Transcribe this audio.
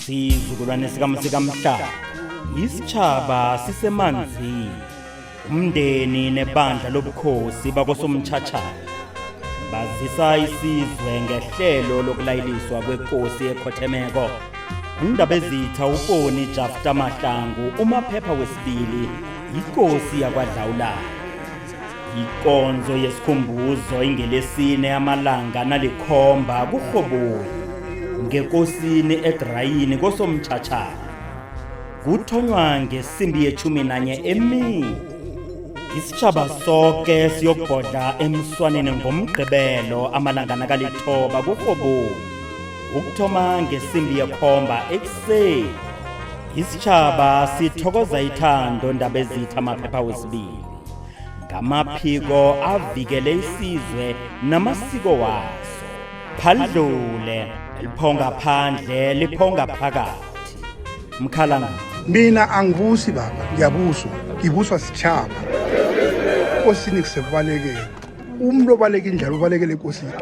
Sizukulwane sikaMhlanga, isitshaba sisemanzini, umndeni nebandla lobukhosi bakosomthatshana bazisa isizwe ngehlelo lokulayiliswa kwenkosi eKhothemeko. Undabezitha uPoni Jafta Mahlangu, uMaphepha wesibili, inkosi yakwaDlawulale. Ikonzo yesikhumbuzo ingelesine amalanga nalikhomba kuRhoboyi ngenkosini eDrayini kosomthatshana. Kuthonywa ngesimbi ye-11 emini. Isitshaba sonke siyobhodla emswaneni ngomgqibelo amalanga nakalithoba kuRhoboyi. Ukuthoma ngesimbi ye-7 ekuseni. Isitshaba sithokoza ithando Ndabezitha Maphepha wesibili ngamaphiko avikele isizwe namasiko waso. Phadlule liphonga phandle liphonga phakathi. Mkhalanga, mina angibusi baba, ngibuswa sitshaba. Nkosini kusebalekile. Umuntu obaleka indlela ubalekele enkosini.